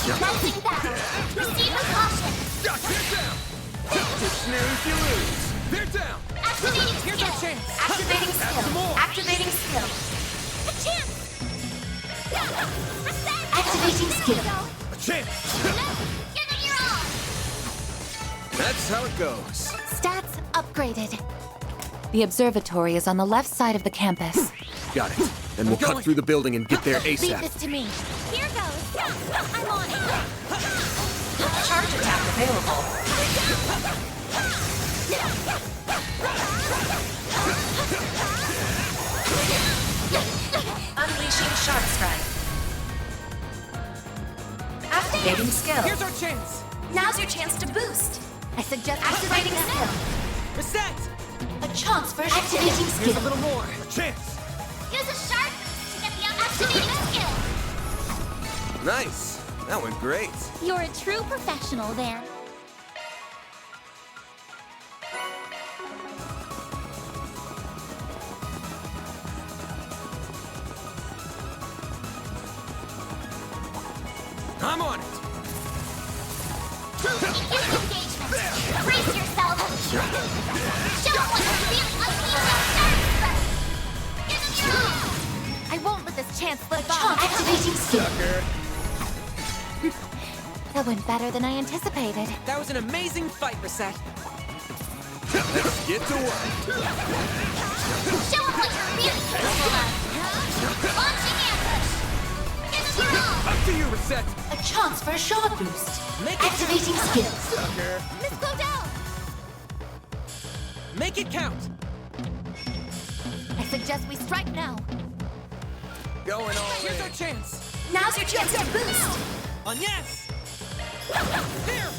Commencing battle. Proceed with caution. They're down! To snooze, you lose! They're down! Activating Here's our skill. chance. Activating Have some skill. more. Activating skill. A chance. Activating skill. A chance! Give it your all. That's how it goes. Stats upgraded. The observatory is on the left side of the campus. Got it. Then we'll cut through the building and get there Leave ASAP. this to me. Here goes. I'm on it. Charge attack available. Unleashing Shark Strike. Activating skill. Here's our chance. Now's your chance to boost. I suggest Activating skill. Reset. A chance for Activating Here's skill. a little more. A chance! Use a sharp boost to get the activating skill. Nice. That went great. You're a true professional, Van. I'm on it. Use engagement. Brace yourself. Show them what you're feeling. Unleash your sharp strike. Give them your all. I won't let this chance slip by. Activating skill. Sucker. That went better than I anticipated. That was an amazing fight, Reset. Let's get to work. Show them what you're really capable of. Launching ambush. Give them your all. Up to you, Reset. A chance for a shot boost. Make it Activating skill. Sucker. Miss Clodell. Make it count. I suggest we strike now. Going all Here's our in. chance. Now's your chance to boost. On yes. There.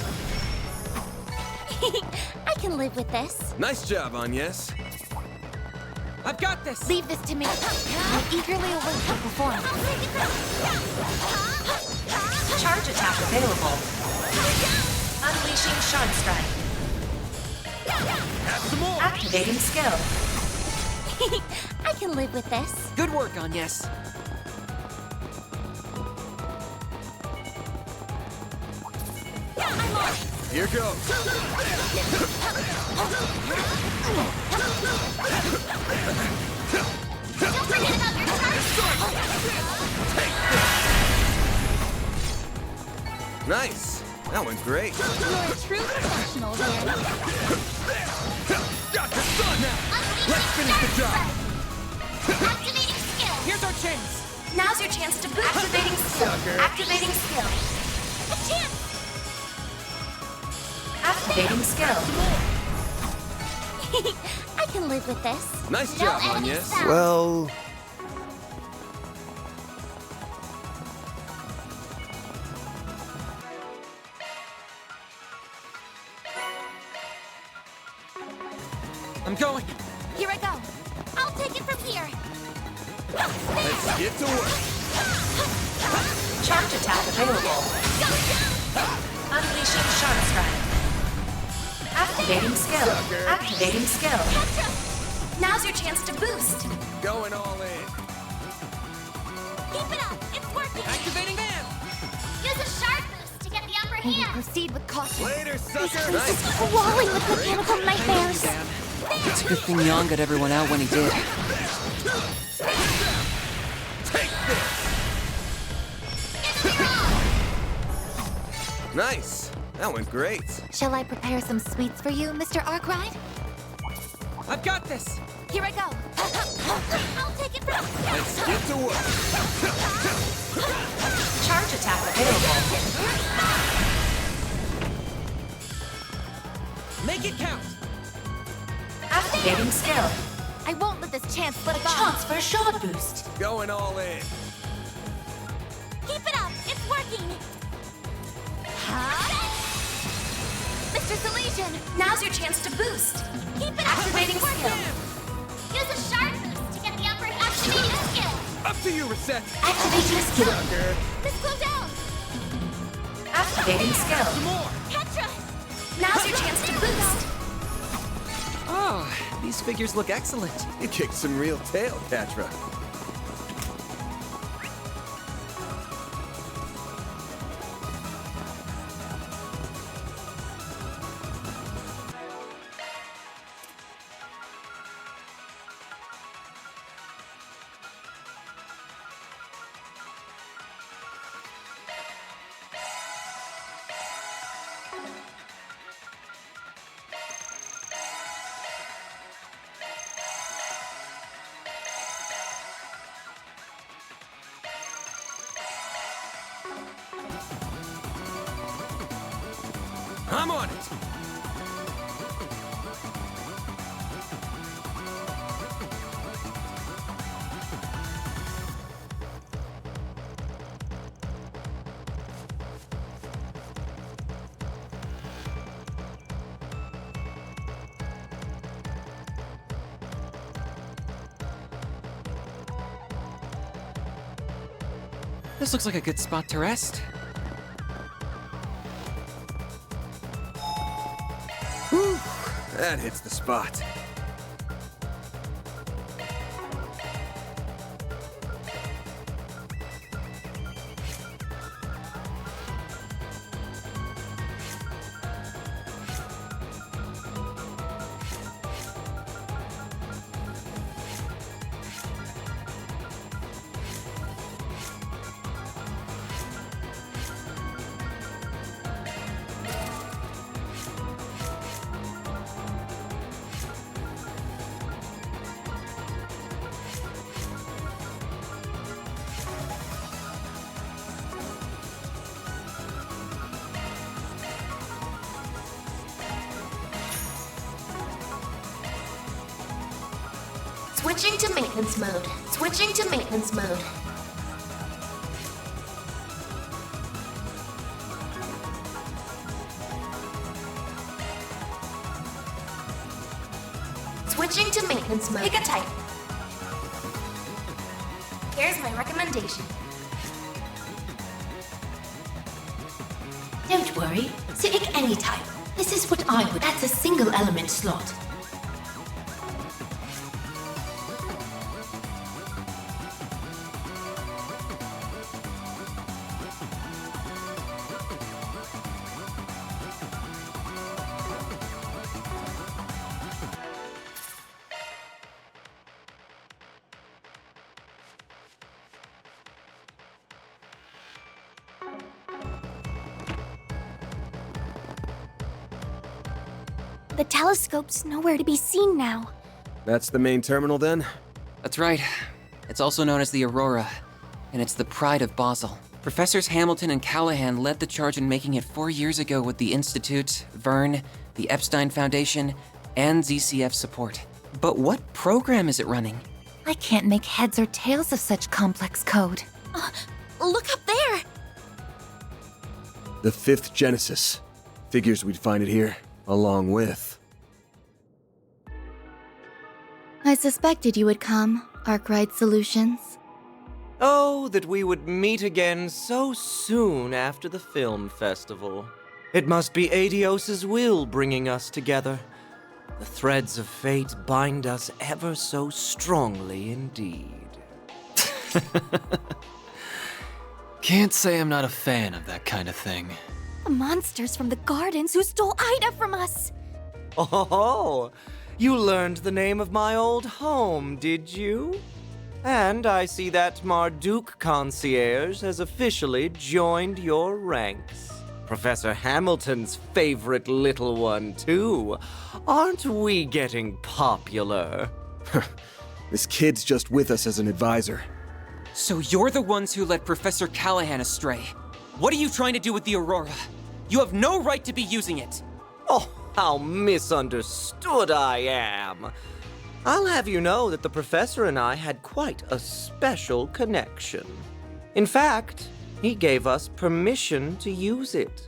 I can live with this. Nice job, Agnes. I've got this. Leave this to me. I eagerly await your performance. Charge attack available. Unleashing Shark Strike. Have some more. Activating skill. I can live with this. Good work, on yes. I'm on. Here goes. Don't forget about your charge. Nice. That went great. You're a true professional, Van. Got the sun now. Let's finish the job. Activating skill. Here's our chance. Now's your chance to boost. Activating skill. Sucker. Activating skill. A chance. Activating skill. I can live with this. Nice No job, enemies Agnes. found. Well, I'm going. Here I go. I'll take it from here. let's get to work. Charge attack available. Unleashing Shark Strike. Activating skill. Sucker. Activating skill. Petra, Now's your chance to boost. Going all in. keep it up. It's working. Activating Van. Use a sharp boost to get the upper hand. Proceed with caution. Later, sucker. This is crawling with mechanical nightmares. It's a good thing Yang got everyone out when he did. Take this. Nice. That went great. Shall I prepare some sweets for you, Mr. Arkwright? I've got this. Here I go. I'll take it from here. Let's get to work. Charge attack available. Make it count. Activating skill. I won't let this chance slip by. Chance for a shot boost. Going all in. Keep it up. It's working. Huh? Mr. Salesian, Now's your chance to boost. keep it up. Activating It's working. skill. Use a sharp boost to get the upper hand. Activating skill. Up to you, Reset. Activating skill. Sucker. Miss Clodell. Activating skill. More. Petra. Now's your chance to boost. Oh, these figures look excellent. You kicked some real tail, Catra. I'm on it! This looks like a good spot to rest. Whew, that hits the spot. Switching to maintenance mode. Switching to maintenance mode. Switching to maintenance mode. Pick a type. Here's my recommendation. Don't worry, so pick any type. This is what I would. That's a single element slot. The telescope's nowhere to be seen now. That's the main terminal then? That's right. It's also known as the Aurora, and it's the pride of Basel. Professors Hamilton and Callahan led the charge in making it 4 years ago with the Institute, Verne, the Epstein Foundation, and ZCF support. But what program is it running? I can't make heads or tails of such complex code. Look up there! The 5th Genesis. Figures we'd find it here, along with... I suspected you would come, Arkwright Solutions. Oh, that we would meet again so soon after the film festival. It must be Adios's will bringing us together. The threads of fate bind us ever so strongly indeed. Can't say I'm not a fan of that kind of thing. The monsters from the gardens who stole Ida from us! Oh, you learned the name of my old home, did you? And I see that Marduk concierge has officially joined your ranks. Professor Hamilton's favorite little one, too. Aren't we getting popular? This kid's just with us as an advisor. So you're the ones who led Professor Callahan astray. What are you trying to do with the Aurora? You have no right to be using it! Oh, how misunderstood I am. I'll have you know that the professor and I had quite a special connection. In fact, he gave us permission to use it.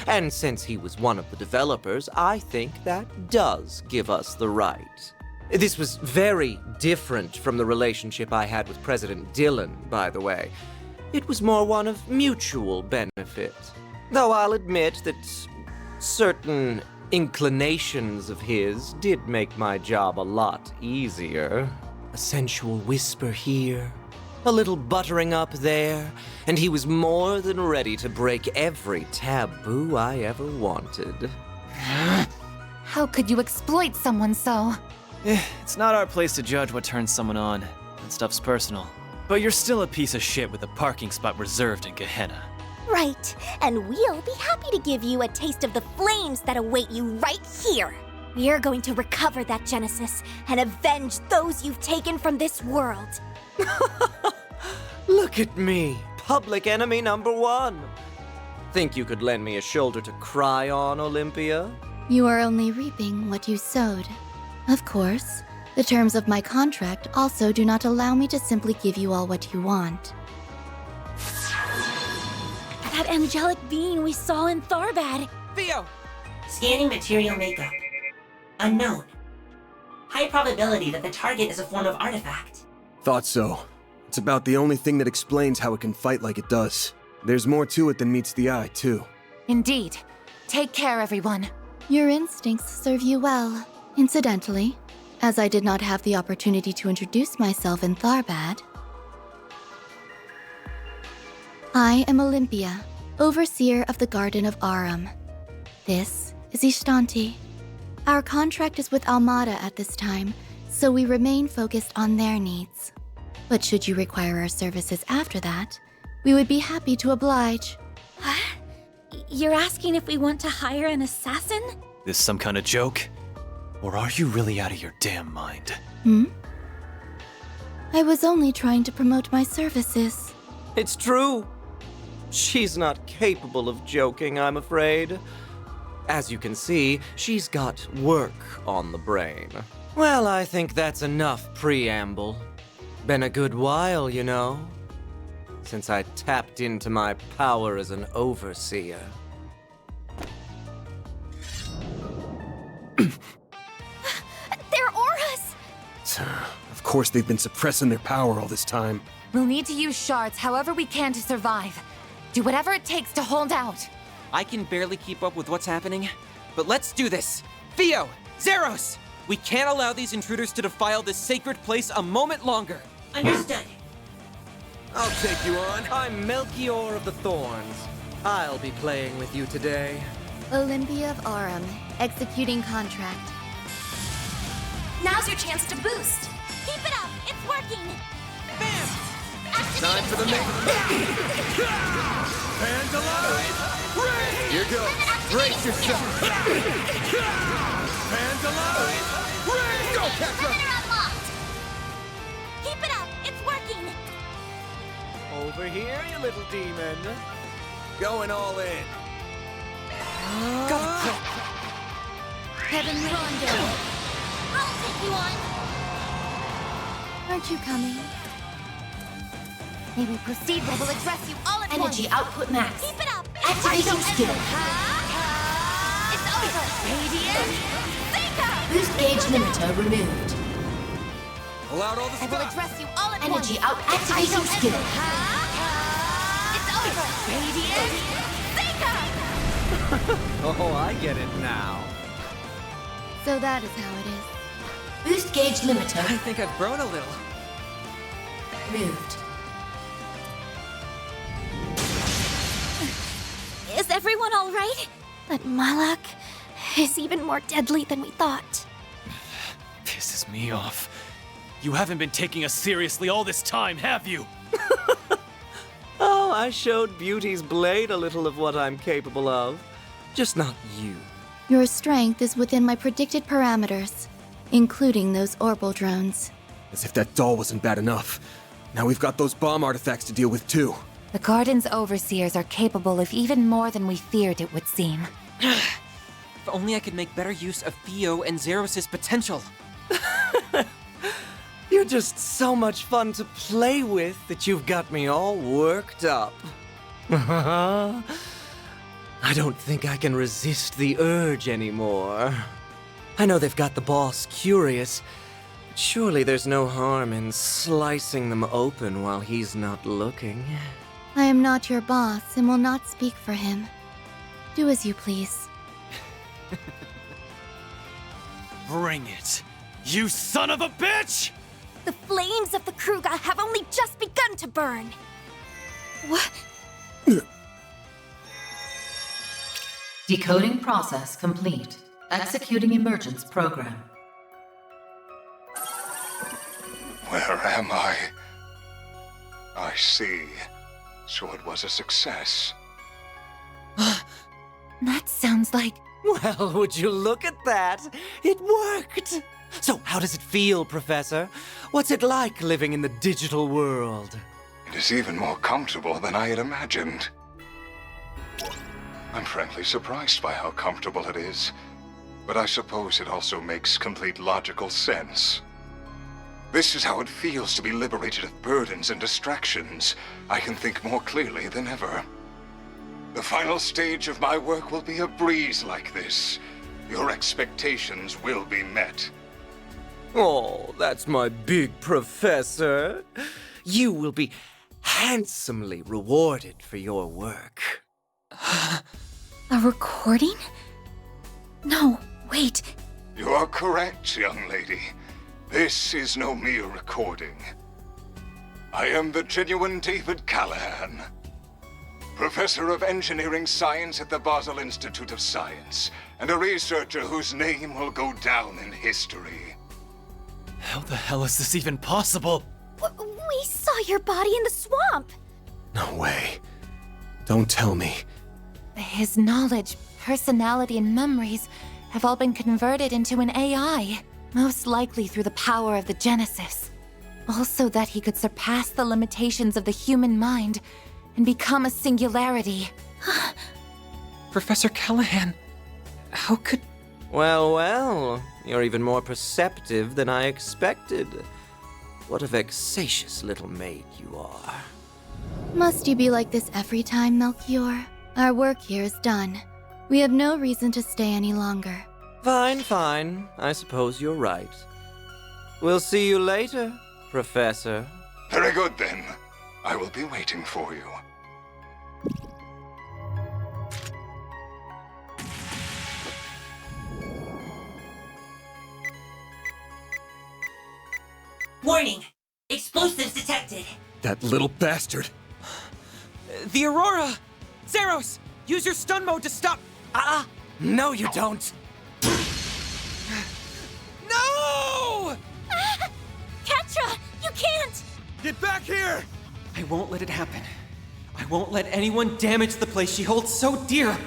And since he was one of the developers, I think that does give us the right. This was very different from the relationship I had with President Dillon, by the way. It was more one of mutual benefit. Though I'll admit that certain inclinations of his did make my job a lot easier. A sensual whisper here, a little buttering up there, and he was more than ready to break every taboo I ever wanted. How could you exploit someone so? It's not our place to judge what turns someone on. That stuff's personal. But you're still a piece of shit with a parking spot reserved in Gehenna. Right, and we'll be happy to give you a taste of the flames that await you right here. We're going to recover that Genesis and avenge those you've taken from this world. Look at me, public enemy number one. Think you could lend me a shoulder to cry on, Olympia? You are only reaping what you sowed. Of course, the terms of my contract also do not allow me to simply give you all what you want. That angelic being we saw in Tharbad. Theo! Scanning material makeup. Unknown. High probability that the target is a form of artifact. Thought so. It's about the only thing that explains how it can fight like it does. There's more to it than meets the eye, too. Indeed. Take care, everyone. Your instincts serve you well. Incidentally, as I did not have the opportunity to introduce myself in Tharbad, I am Olympia, overseer of the Garden of Aram. This is Ishtanti. Our contract is with Almada at this time, so we remain focused on their needs. But should you require our services after that, we would be happy to oblige. You're asking if we want to hire an assassin? This some kind of joke? Or are you really out of your damn mind? I was only trying to promote my services. It's true. She's not capable of joking, I'm afraid. As you can see, she's got work on the brain. Well, I think that's enough preamble. Been a good while, you know, since I tapped into my power as an overseer. They're auras! Of course they've been suppressing their power all this time. We'll need to use shards however we can to survive. Do whatever it takes to hold out. I can barely keep up with what's happening, but let's do this! Theo! Zeros! We can't allow these intruders to defile this sacred place a moment longer! Understood. I'll take you on. I'm Melchior of the Thorns. I'll be playing with you today. Olympia of Aram, executing contract. Now's your chance to boost. Keep it up. It's working. Bam! Time for the main. Hands alive! Here goes. Brace yourself. Hands alive! Go, Petra! Perimeter unlocked. Keep it up. It's working. Over here, you little demon. Going all in. Heavenly Rondo, I'll take you on. aren't you coming? May we proceed where we'll address you all at once. Energy output max. Keep it up. Activating skill. It's over. Radiant. Seeker. Boost gauge limiter removed. Pull out all the I will stops. address you all at once. Energy out. Activating skill. It's over. Radiant. Seeker. Oh, I get it now. So that is how it is. Boost gauge limiter I think I've grown a little. removed. Is everyone all right? That Malak is even more deadly than we thought. Pisses me off. You haven't been taking us seriously all this time, have you? Oh, I showed Beauty's blade a little of what I'm capable of. Just not you. Your strength is within my predicted parameters, including those orbital drones. As if that doll wasn't bad enough. Now we've got those bomb artifacts to deal with too. The Garden's overseers are capable of even more than we feared it would seem. If only I could make better use of Theo and Zeros' potential. You're just so much fun to play with that you've got me all worked up. I don't think I can resist the urge anymore. I know they've got the boss curious, but surely there's no harm in slicing them open while he's not looking. I am not your boss and will not speak for him. Do as you please. Bring it, you son of a bitch! The flames of the Kruga have only just begun to burn. What? Decoding process complete. Executing emergence program. Where am I? I see. So it was a success. That sounds like... Well, would you look at that? It worked! So, how does it feel, Professor? What's it like living in the digital world? It is even more comfortable than I had imagined. I'm frankly surprised by how comfortable it is. But I suppose it also makes complete logical sense. This is how it feels to be liberated of burdens and distractions. I can think more clearly than ever. The final stage of my work will be a breeze like this. Your expectations will be met. Oh, that's my big professor. You will be handsomely rewarded for your work. A recording? No, wait. You are correct, young lady. This is no mere recording. I am the genuine David Callahan, Professor of Engineering Science at the Basel Institute of Science, and a researcher whose name will go down in history. How the hell is this even possible? We saw your body in the swamp! No way. Don't tell me. His knowledge, personality, and memories have all been converted into an AI, most likely through the power of the Genesis. Also that he could surpass the limitations of the human mind and become a singularity. Professor Callahan, how could... Well, you're even more perceptive than I expected. What a vexatious little maid you are. Must you be like this every time, Melchior? Our work here is done. We have no reason to stay any longer. Fine. I suppose you're right. We'll see you later, Professor. Very good, then. I will be waiting for you. Warning! Explosives detected! That little bastard. The Aurora! Zeros! Use your stun mode to stop... No you don't! No! Ketra, you can't! Get back here! I won't let it happen. I won't let anyone damage the place she holds so dear.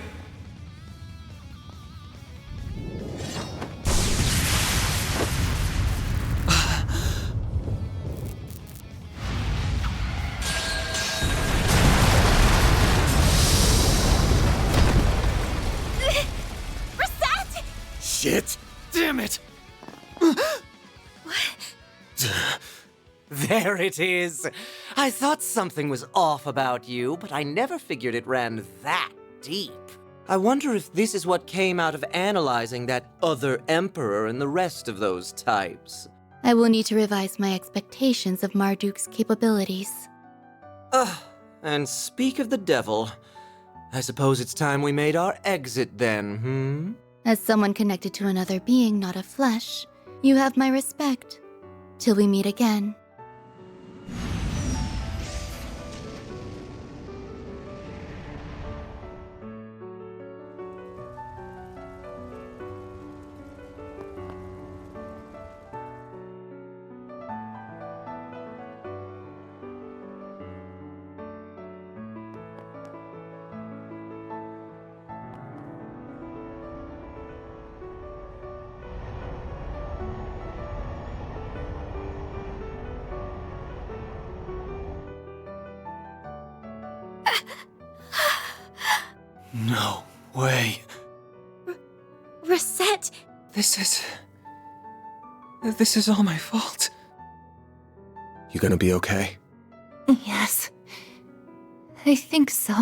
Reset! Shit! Damn it! There it is! I thought something was off about you, but I never figured it ran that deep. I wonder if this is what came out of analyzing that other emperor and the rest of those types. I will need to revise my expectations of Marduk's capabilities. And speak of the devil, I suppose it's time we made our exit then, As someone connected to another being not of flesh, you have my respect. Till we meet again. No way. Reset! This is all my fault. You gonna be okay? Yes. I think so.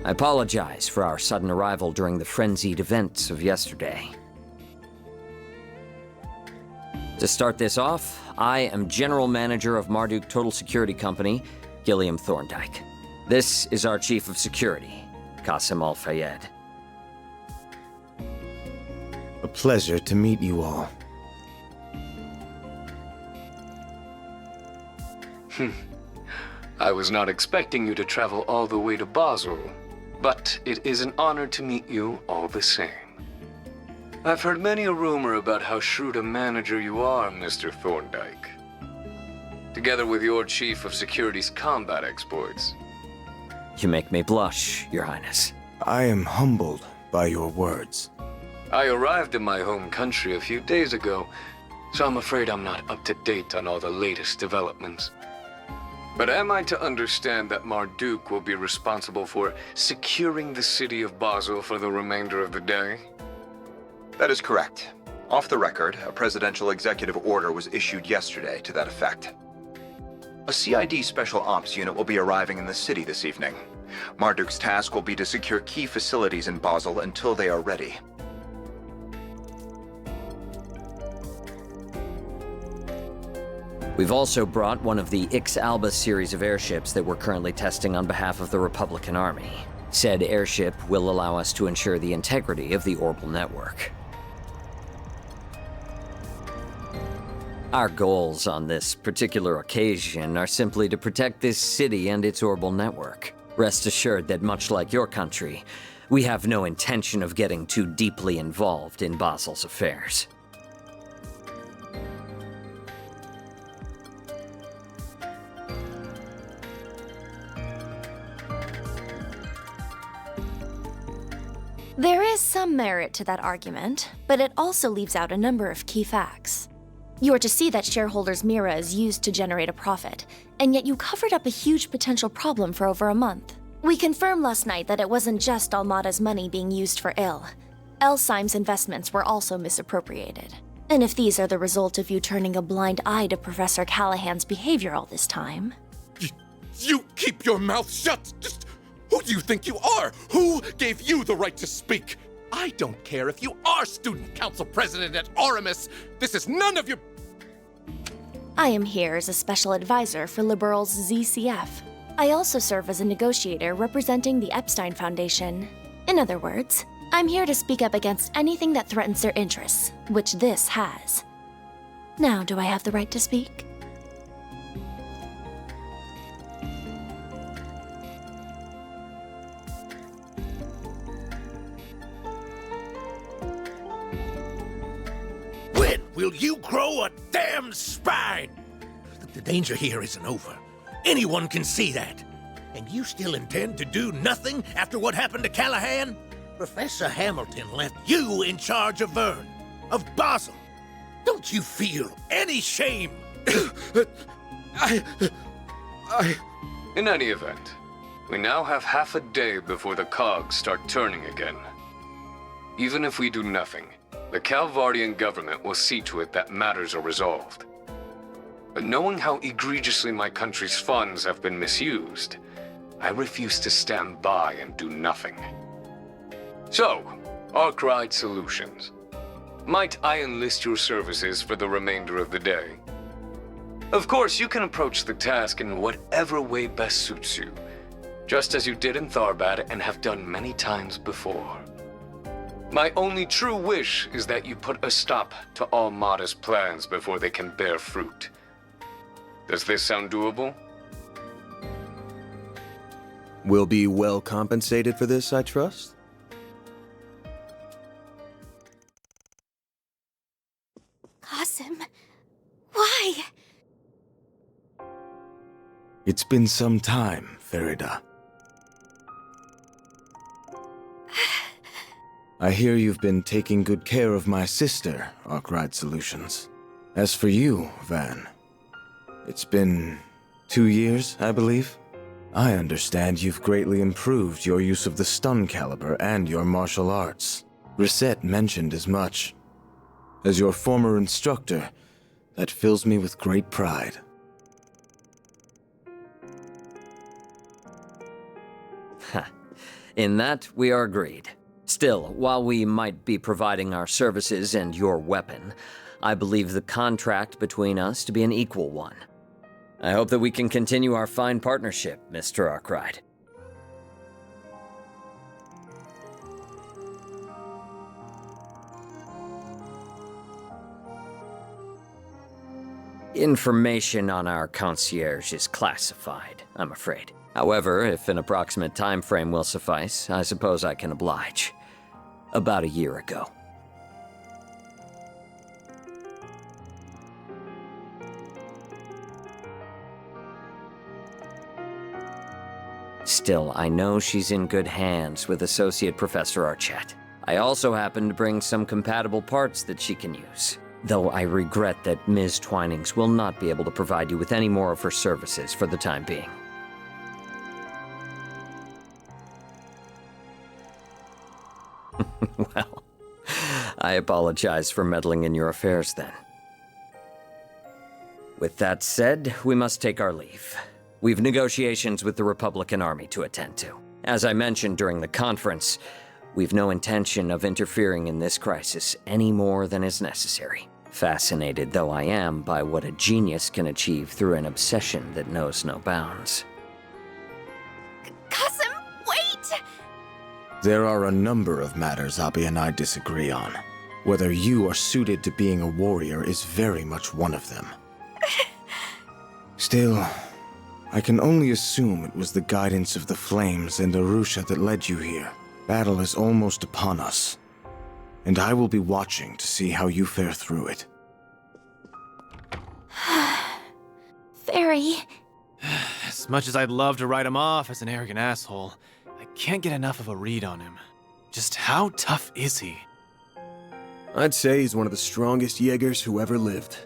I apologize for our sudden arrival during the frenzied events of yesterday. To start this off, I am General Manager of Marduk Total Security Company, Gilliam Thorndike. This is our Chief of Security, Qasim Al-Fayed. A pleasure to meet you all. I was not expecting you to travel all the way to Basel, but it is an honor to meet you all the same. I've heard many a rumor about how shrewd a manager you are, Mr. Thorndike. Together with your Chief of Security's combat exploits. You make me blush, Your Highness. I am humbled by your words. I arrived in my home country a few days ago, so I'm afraid I'm not up to date on all the latest developments. But am I to understand that Marduk will be responsible for securing the city of Basel for the remainder of the day? That is correct. Off the record, a presidential executive order was issued yesterday to that effect. A CID Special Ops unit will be arriving in the city this evening. Marduk's task will be to secure key facilities in Basel until they are ready. We've also brought one of the Ix-Alba series of airships that we're currently testing on behalf of the Republican Army. Said airship will allow us to ensure the integrity of the orbital network. Our goals on this particular occasion are simply to protect this city and its orbital network. Rest assured that much like your country, we have no intention of getting too deeply involved in Basel's affairs. There is some merit to that argument, but it also leaves out a number of key facts. You are to see that shareholders' Mira is used to generate a profit, and yet you covered up a huge potential problem for over a month. We confirmed last night that it wasn't just Almada's money being used for ill. Elsyme's investments were also misappropriated. And if these are the result of you turning a blind eye to Professor Callahan's behavior all this time... You keep your mouth shut! Just who do you think you are? Who gave you the right to speak? I don't care if you are Student Council President at Aramis. This is none of your... I am here as a special advisor for Liberal's ZCF. I also serve as a negotiator representing the Epstein Foundation. In other words, I'm here to speak up against anything that threatens their interests, which this has. Now, do I have the right to speak? Will you grow a damn spine? The danger here isn't over. Anyone can see that. And you still intend to do nothing after what happened to Callahan? Professor Hamilton left you in charge of Vern, of Basel. Don't you feel any shame? In any event, we now have half a day before the cogs start turning again. Even if we do nothing, the Calvardian government will see to it that matters are resolved. But knowing how egregiously my country's funds have been misused, I refuse to stand by and do nothing. So, Arkwright Solutions. Might I enlist your services for the remainder of the day? Of course, you can approach the task in whatever way best suits you, just as you did in Tharbad and have done many times before. My only true wish is that you put a stop to Almada's plans before they can bear fruit. Does this sound doable? We'll be well compensated for this, I trust? Qasim, why? It's been some time, Farida. I hear you've been taking good care of my sister, Arkwright Solutions. As for you, Van, it's been 2 years, I believe? I understand you've greatly improved your use of the stun caliber and your martial arts. Reset mentioned as much. As your former instructor, that fills me with great pride. In that, we are agreed. Still, while we might be providing our services and your weapon, I believe the contract between us to be an equal one. I hope that we can continue our fine partnership, Mr. Arkwright. Information on our concierge is classified, I'm afraid. However, if an approximate time frame will suffice, I suppose I can oblige. About a year ago. Still, I know she's in good hands with Associate Professor Archett. I also happen to bring some compatible parts that she can use. Though I regret that Ms. Twinings will not be able to provide you with any more of her services for the time being. Well, I apologize for meddling in your affairs then. With that said, we must take our leave. We've negotiations with the Republican Army to attend to. As I mentioned during the conference, we've no intention of interfering in this crisis any more than is necessary. Fascinated though I am by what a genius can achieve through an obsession that knows no bounds. Qasim, wait! There are a number of matters Abi and I disagree on. Whether you are suited to being a warrior is very much one of them. Still, I can only assume it was the guidance of the flames and Arusha that led you here. Battle is almost upon us, and I will be watching to see how you fare through it. Fairy. As much as I'd love to write him off as an arrogant asshole, I can't get enough of a read on him. Just how tough is he? I'd say he's one of the strongest Jaegers who ever lived.